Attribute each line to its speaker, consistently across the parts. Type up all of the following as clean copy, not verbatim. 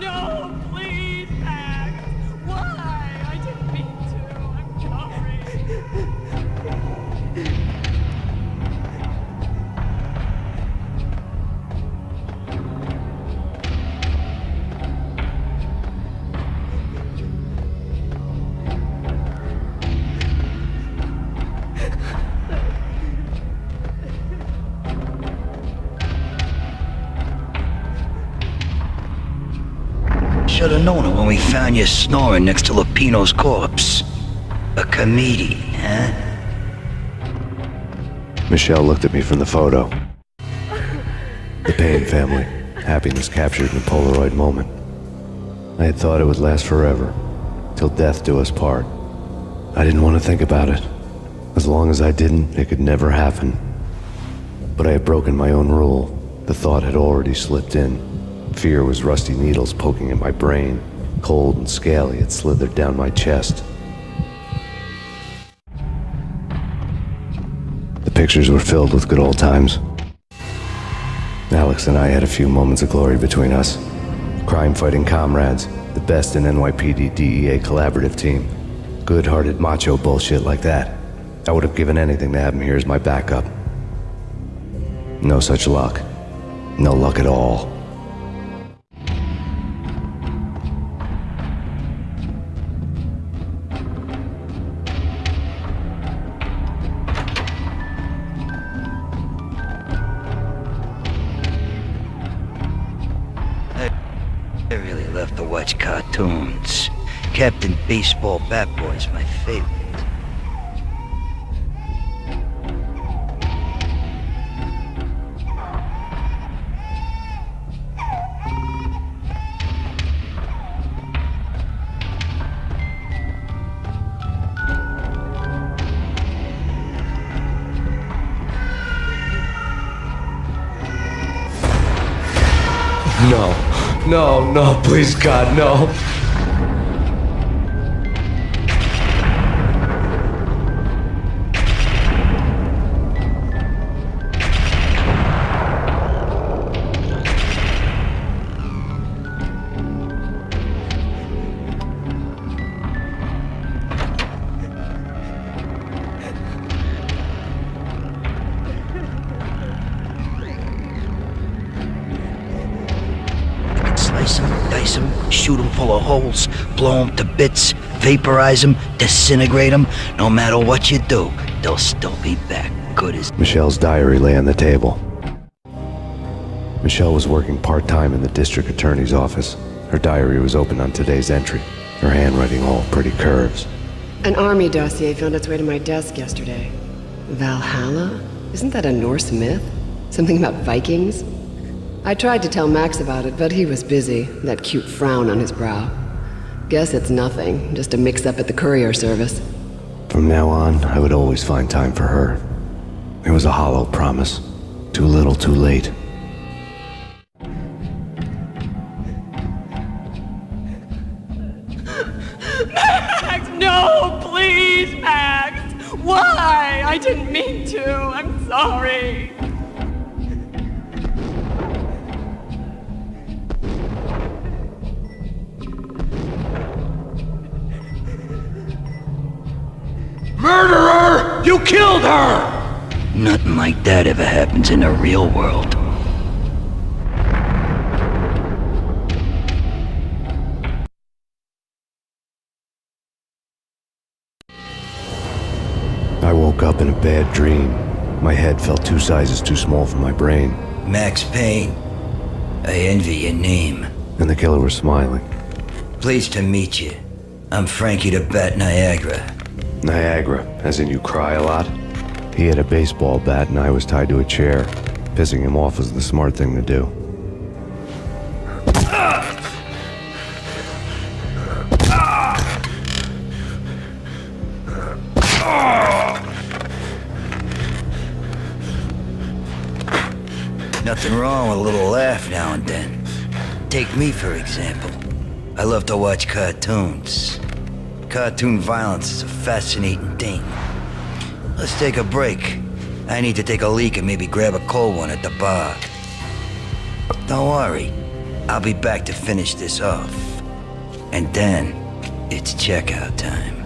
Speaker 1: no, please, Max. Why? I didn't mean to. I'm sorry.
Speaker 2: Should've known it when we found you snoring next to Lupino's corpse. A comedian, huh?
Speaker 3: Michelle looked at me from the photo. The Payne family. Happiness captured in a Polaroid moment. I had thought it would last forever, till death do us part. I didn't want to think about it. As long as I didn't, it could never happen. But I had broken my own rule. The thought had already slipped in. Fear was rusty needles poking at my brain. Cold and scaly, it slithered down my chest. The pictures were filled with good old times. Alex and I had a few moments of glory between us. Crime-fighting comrades, the best in NYPD DEA collaborative team. Good-hearted macho bullshit like that. I would have given anything to have him here as my backup. No such luck. No luck at all.
Speaker 2: I really love to watch cartoons. Captain Baseball Bat Boy's my favorite.
Speaker 3: No, please God, no.
Speaker 2: Slice them, dice them, shoot them full of holes, blow them to bits, vaporize them, disintegrate them. No matter what you do, they'll still be back, good as...
Speaker 3: Michelle's diary lay on the table. Michelle was working part-time in the district attorney's office. Her diary was open on today's entry, her handwriting all pretty curves.
Speaker 4: An army dossier found its way to my desk yesterday. Valhalla? Isn't that a Norse myth? Something about Vikings? I tried to tell Max about it, but he was busy, that cute frown on his brow. Guess it's nothing, just a mix-up at the courier service.
Speaker 3: From now on, I would always find time for her. It was a hollow promise. Too little, too late.
Speaker 1: Max, no, please, Max. Why? I didn't mean to. I'm sorry.
Speaker 5: Murderer! You killed her!
Speaker 2: Nothing like that ever happens in the real world.
Speaker 3: I woke up in a bad dream. My head felt 2 sizes too small for my brain.
Speaker 2: Max Payne. I envy your name.
Speaker 3: And the killer was smiling.
Speaker 2: Pleased to meet you. I'm Frankie the Bat Niagara.
Speaker 3: Niagara, as in you cry a lot? He had a baseball bat and I was tied to a chair. Pissing him off was the smart thing to do.
Speaker 2: Nothing wrong with a little laugh now and then. Take me, for example. I love to watch cartoons. Cartoon violence is a fascinating thing. Let's take a break. I need to take a leak and maybe grab a cold one at the bar. Don't worry, I'll be back to finish this off. And then, it's checkout time.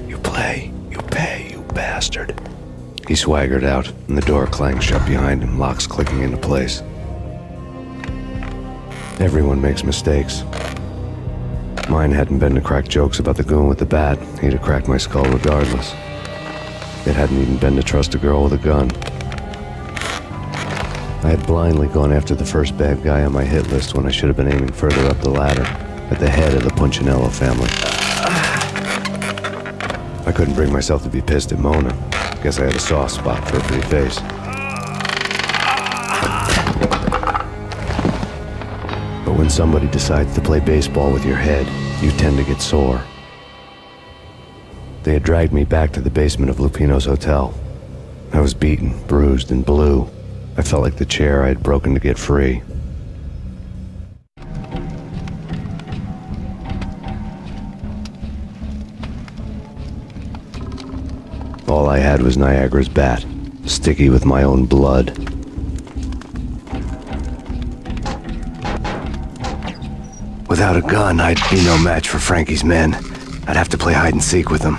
Speaker 3: You play, you pay, you bastard. He swaggered out, and the door clanged shut behind him, locks clicking into place. Everyone makes mistakes. Mine hadn't been to crack jokes about the goon with the bat. He'd have cracked my skull regardless. It hadn't even been to trust a girl with a gun. I had blindly gone after the first bad guy on my hit list when I should have been aiming further up the ladder, at the head of the Punchinello family. I couldn't bring myself to be pissed at Mona. Guess I had a soft spot for a pretty face. But when somebody decides to play baseball with your head, you tend to get sore. They had dragged me back to the basement of Lupino's hotel. I was beaten, bruised, and blue. I felt like the chair I had broken to get free. All I had was Niagara's bat, sticky with my own blood. Without a gun, I'd be no match for Frankie's men. I'd have to play hide and seek with them.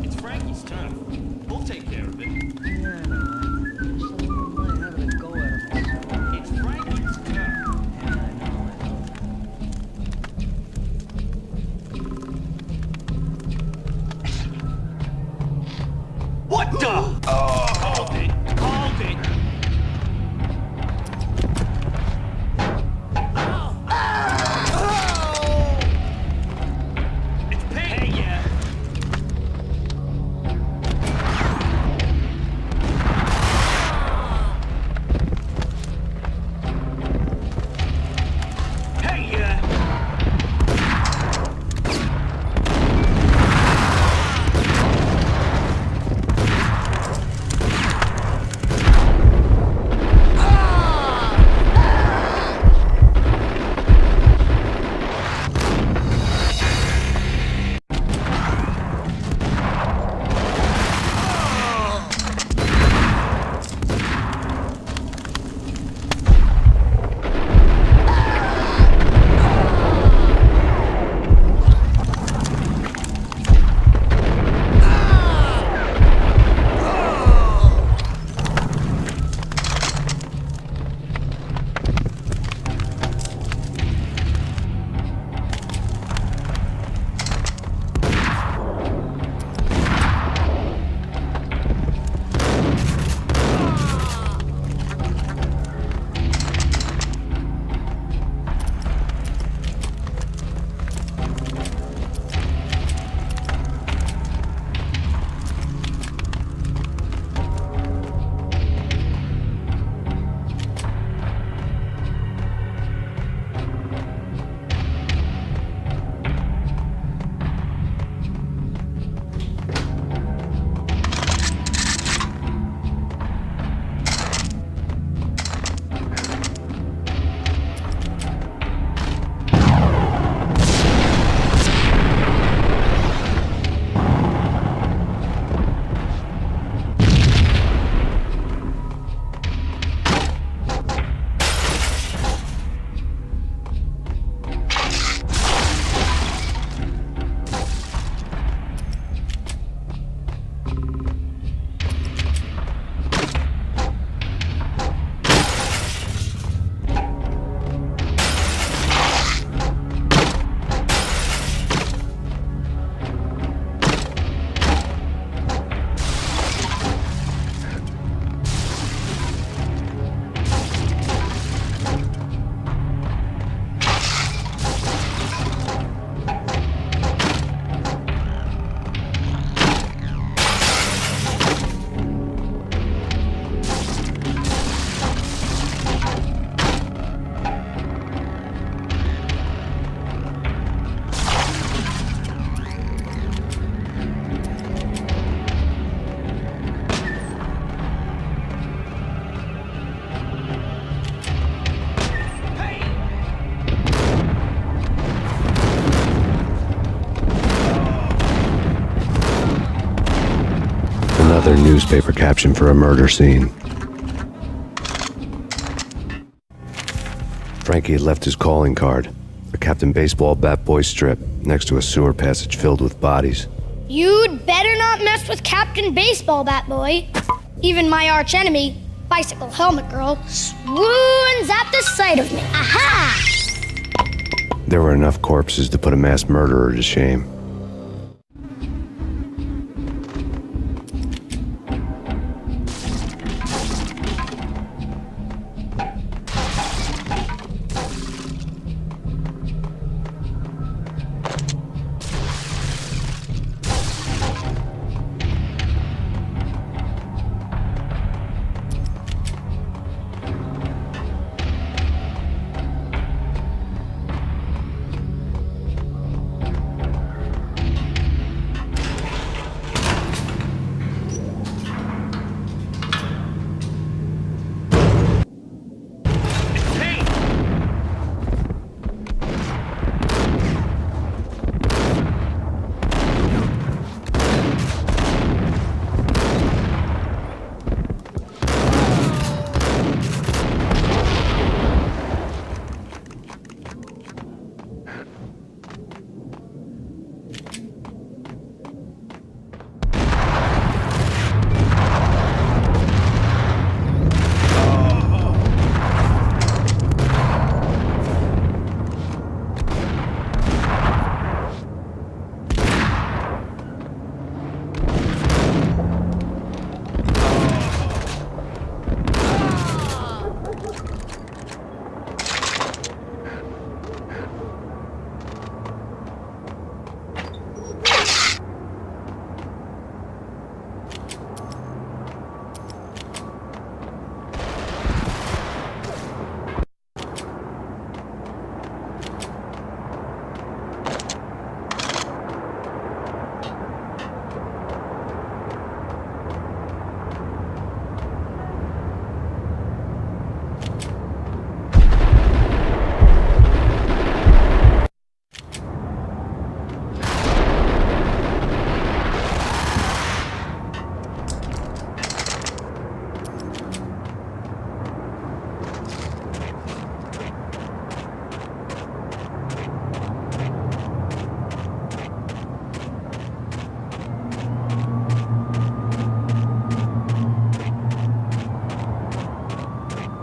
Speaker 5: It's Frankie's turn. We'll take care of it. It's Frankie's turn. What the? Called it. Called it.
Speaker 3: Another newspaper caption for a murder scene. Frankie had left his calling card, a Captain Baseball bat boy strip, next to a sewer passage filled with bodies.
Speaker 6: You'd better not mess with Captain Baseball Bat Boy. Even my archenemy, Bicycle Helmet Girl, swoons at the sight of me. Aha!
Speaker 3: There were enough corpses to put a mass murderer to shame.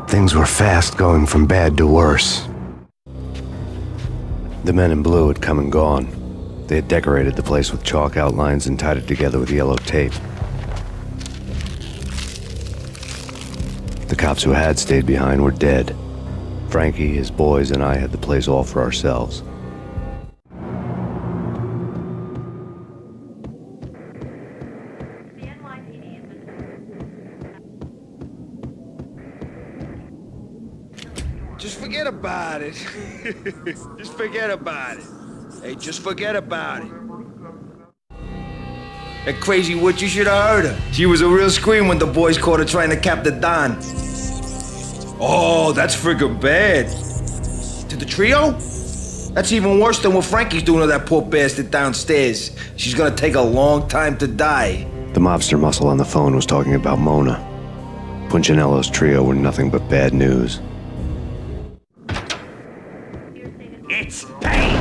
Speaker 3: Things were fast going from bad to worse. The men in blue had come and gone. They had decorated the place with chalk outlines and tied it together with yellow tape. The cops who had stayed behind were dead. Frankie, his boys, and I had the place all for ourselves.
Speaker 7: Just forget about it. Just forget about it. Hey, just forget about it. That crazy witch, you should have heard her. She was a real scream when the boys caught her trying to cap the Don. Oh, that's friggin' bad. To the trio? That's even worse than what Frankie's doing to that poor bastard downstairs. She's gonna take a long time to die.
Speaker 3: The mobster muscle on the phone was talking about Mona. Punchinello's trio were nothing but bad news.
Speaker 7: It's Payne!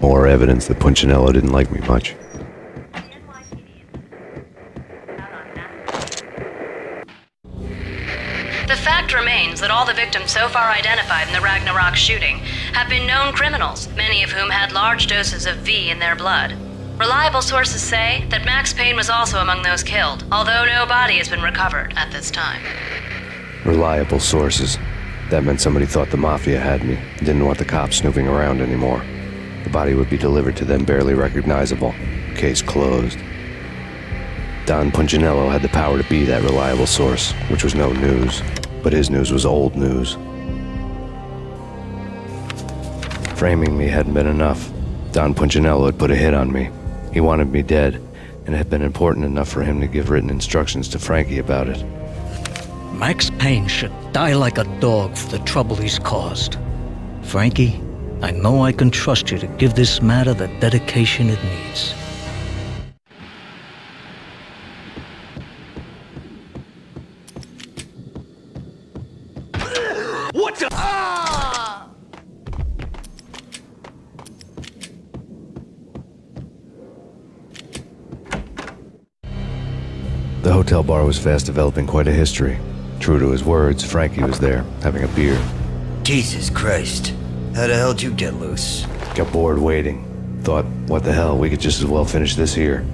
Speaker 3: More evidence that Punchinello didn't like me much.
Speaker 8: The fact remains that all the victims so far identified in the Ragnarok shooting have been known criminals, many of whom had large doses of V in their blood. Reliable sources say that Max Payne was also among those killed, although no body has been recovered at this time.
Speaker 3: Reliable sources. That meant somebody thought the Mafia had me, didn't want the cops snooping around anymore. The body would be delivered to them barely recognizable. Case closed. Don Punchinello had the power to be that reliable source, which was no news, but his news was old news. Framing me hadn't been enough. Don Punchinello had put a hit on me. He wanted me dead, and it had been important enough for him to give written instructions to Frankie about it.
Speaker 9: Max Payne should die like a dog for the trouble he's caused. Frankie, I know I can trust you to give this matter the dedication it needs.
Speaker 5: What the?
Speaker 3: The hotel bar was fast developing quite a history. True to his words, Frankie was there, having a beer.
Speaker 2: Jesus Christ. How the hell did you get loose?
Speaker 3: Got bored waiting. Thought, what the hell, we could just as well finish this here.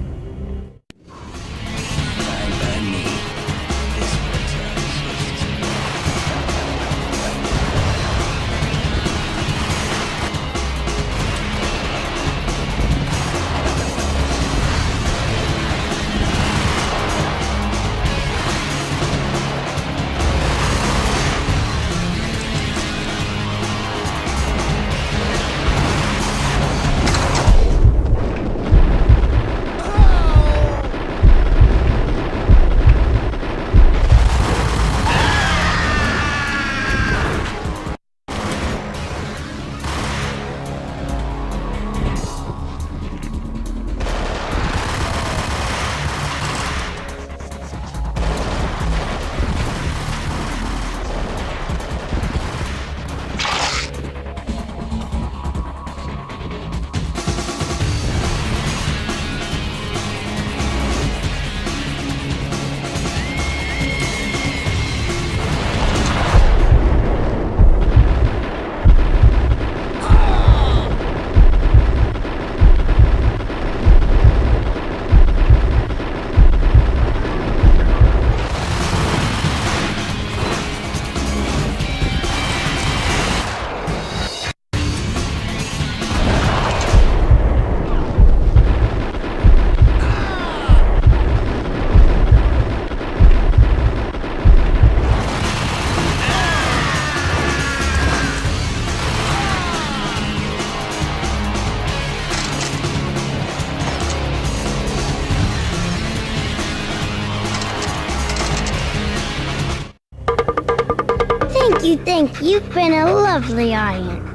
Speaker 6: Thank you. You've been a lovely audience.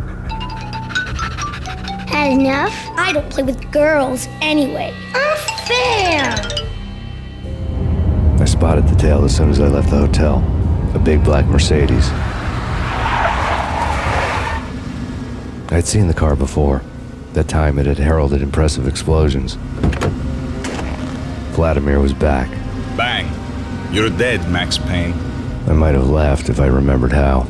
Speaker 6: Had enough? I don't play with girls anyway. Unfair!
Speaker 3: I spotted the tail as soon as I left the hotel. A big black Mercedes. I'd seen the car before. That time it had heralded impressive explosions. Vladimir was back.
Speaker 10: Bang! You're dead, Max Payne.
Speaker 3: I might have laughed if I remembered how.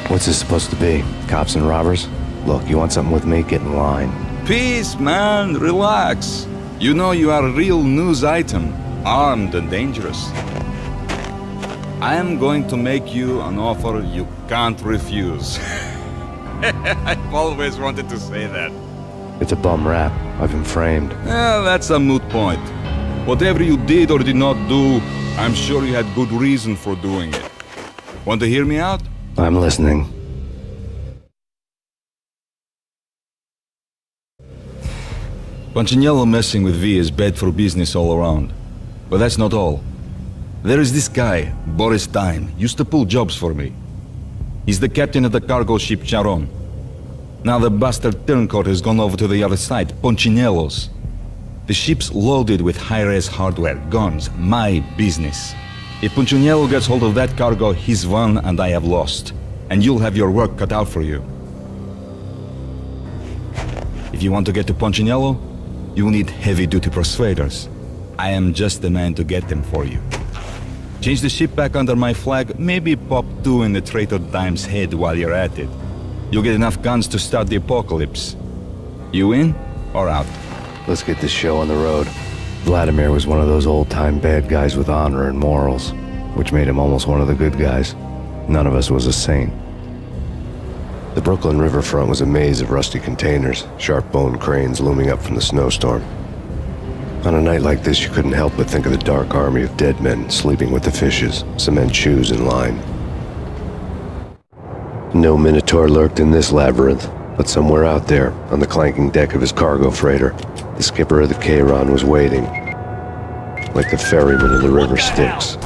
Speaker 3: What's this supposed to be? Cops and robbers? Look, you want something with me? Get in line.
Speaker 10: Peace, man. Relax. You know you are a real news item, armed and dangerous. I am going to make you an offer you can't refuse. I've always wanted to say that.
Speaker 3: It's a bum rap. I've been framed.
Speaker 10: That's a moot point. Whatever you did or did not do, I'm sure you had good reason for doing it. Want to hear me out?
Speaker 3: I'm listening.
Speaker 10: Punchinello messing with V is bad for business all around. But that's not all. There is this guy, Boris Dime, used to pull jobs for me. He's the captain of the cargo ship Charon. Now the bastard turncoat has gone over to the other side, Punchinello's. The ship's loaded with high-res hardware, guns, my business. If Punchinello gets hold of that cargo, he's won and I have lost. And you'll have your work cut out for you. If you want to get to Punchinello, you need heavy-duty persuaders. I am just the man to get them for you. Change the ship back under my flag, maybe pop 2 in the traitor Dime's head while you're at it. You'll get enough guns to start the apocalypse. You in or out?
Speaker 3: Let's get this show on the road. Vladimir was one of those old-time bad guys with honor and morals, which made him almost one of the good guys. None of us was a saint. The Brooklyn riverfront was a maze of rusty containers, sharp-boned cranes looming up from the snowstorm. On a night like this, you couldn't help but think of the dark army of dead men sleeping with the fishes, cement shoes in line. No Minotaur lurked in this labyrinth, but somewhere out there, on the clanking deck of his cargo freighter, the skipper of the Chiron was waiting, like the ferryman in the river Styx.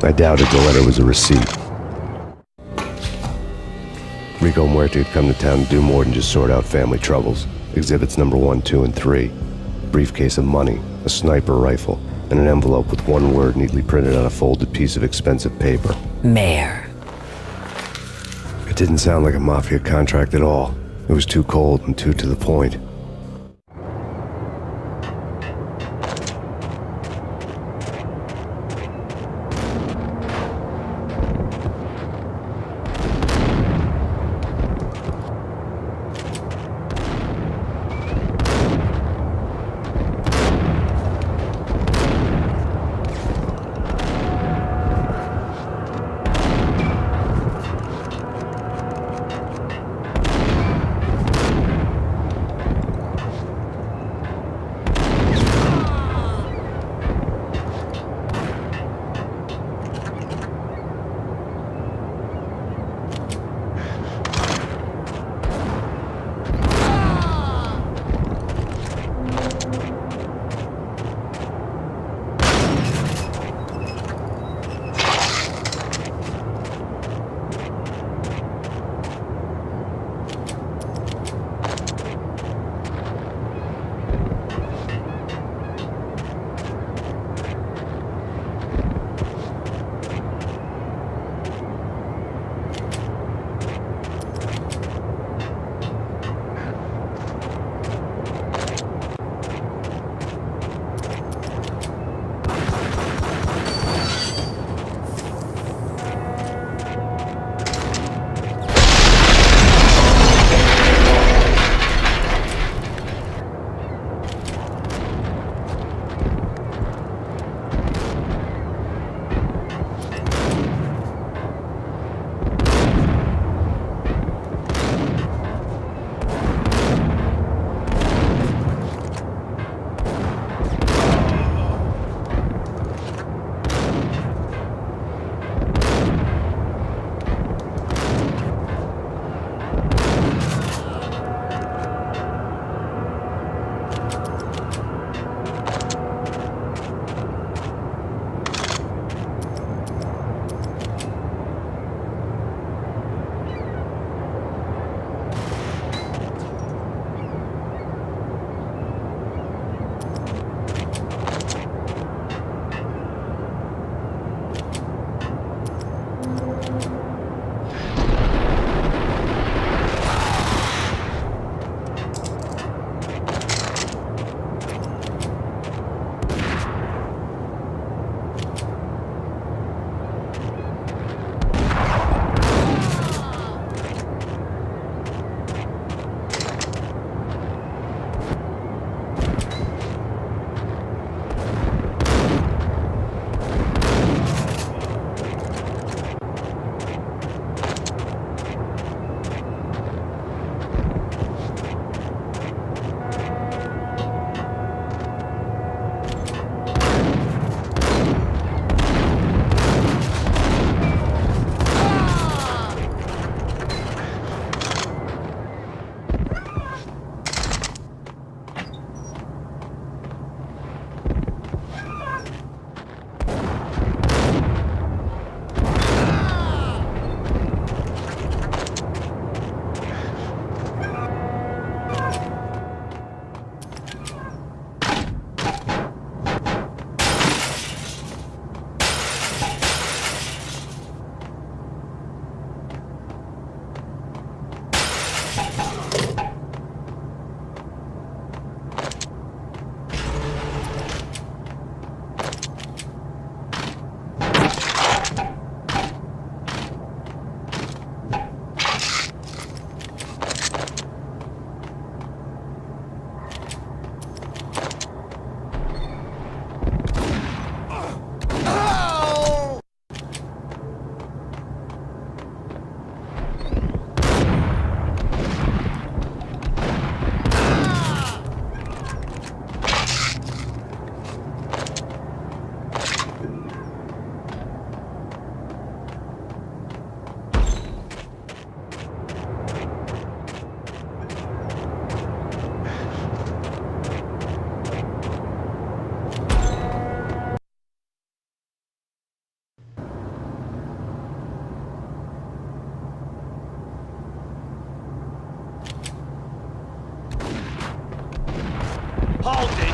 Speaker 3: I doubted the letter was a receipt. Rico Muerte had come to town to do more than just sort out family troubles. Exhibits number 1, 2, and 3. A briefcase of money, a sniper rifle, and an envelope with one word neatly printed on a folded piece of expensive paper.
Speaker 11: Mayor.
Speaker 3: It didn't sound like a mafia contract at all. It was too cold and too to the point.
Speaker 5: Hold it!